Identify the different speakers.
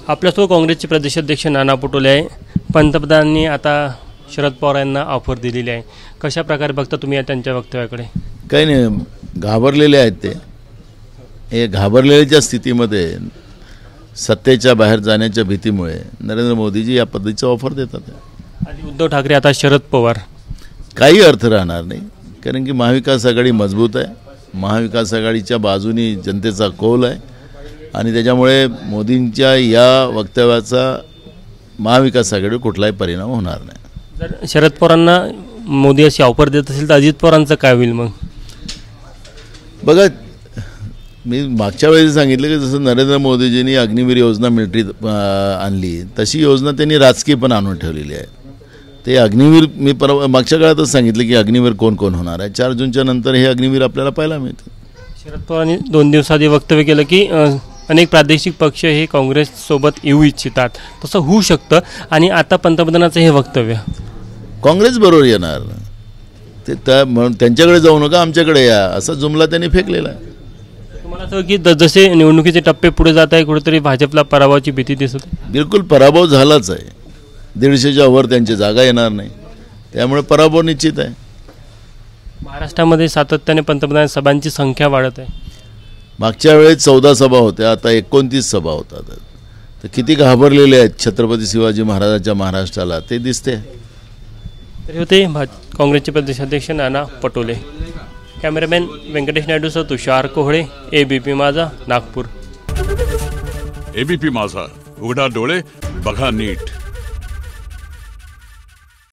Speaker 1: आपल्यासोबत काँग्रेसचे प्रदेशाध्यक्ष नाना पटोले आहे. पंतप्रधानांनी आता शरद पवार यांना ऑफर दिलेली आहे. कशा प्रकारे बघता तुम्ही या त्यांच्या वक्तव्याकडे?
Speaker 2: काही नाही, घाबरलेले आहेत ते. हे घाबरलेल्याच्या स्थितीमध्ये सत्तेच्या बाहेर जाण्याच्या भीतीमुळे नरेंद्र मोदीजी या पद्धतीचं ऑफर देतात.
Speaker 1: आणि उद्धव ठाकरे आता शरद पवार,
Speaker 2: काही अर्थ राहणार नाही. कारण की महाविकास आघाडी मजबूत आहे. महाविकास आघाडीच्या बाजूनी जनतेचा कौल आहे आणि त्याच्यामुळे मोदींच्या या वक्तव्याचा महाविकास आघाडीवर कुठलाही परिणाम होणार नाही.
Speaker 1: जर शरद पवारांना मोदी अशी ऑफर देत असेल तर अजित पवारांचं काय होईल मग?
Speaker 2: बघा, मी मागच्या वेळेस सांगितलं की जसं नरेंद्र मोदीजींनी अग्निवीर योजना मिलिटरी आणली, तशी योजना त्यांनी राजकीय पण आणून ठेवलेली आहे. ते अग्निवीर मी मागच्या काळातच सांगितलं की अग्निवीर कोण कोण होणार आहे. 4 जूनच्या नंतर हे अग्निवीर आपल्याला पाहायला मिळतं.
Speaker 1: शरद पवारांनी 2 दिवसाआधी वक्तव्य केलं की अनेक प्रादेशिक पक्ष हे काँग्रेससोबत येऊ इच्छितात, तसं होऊ शकतं. आणि आता पंतप्रधानाचं हे वक्तव्य
Speaker 2: काँग्रेस बरोबर येणार ते त्यांच्याकडे जाऊ नका, आमच्याकडे या, असा जुमला त्यांनी फेकलेला आहे.
Speaker 1: तुम्हाला असं की जसे निवडणुकीचे टप्पे पुढे जात आहे कुठेतरी भाजपला पराभवाची भीती दिसत आहे?
Speaker 2: बिलकुल पराभव झालाच आहे. 150च्या वर त्यांची जागा येणार नाही, त्यामुळे पराभव निश्चित आहे.
Speaker 1: महाराष्ट्रामध्ये सातत्याने पंतप्रधान सभांची संख्या वाढत आहे.
Speaker 2: मागच्या वेळेस 14 सभा होत्या, आता 29 सभा होतात. तर किती घाबरलेले आहेत छत्रपती शिवाजी महाराजांच्या महाराष्ट्राला ते दिसते.
Speaker 1: तरी होते काँग्रेसचे प्रदेशाध्यक्ष नाना पटोले. कॅमेरामॅन व्यंकटेश नायडूसह तुषार कोहळे, ABP माझा, नागपूर.
Speaker 3: ABP माझा, उघडा डोळे बघा नीट.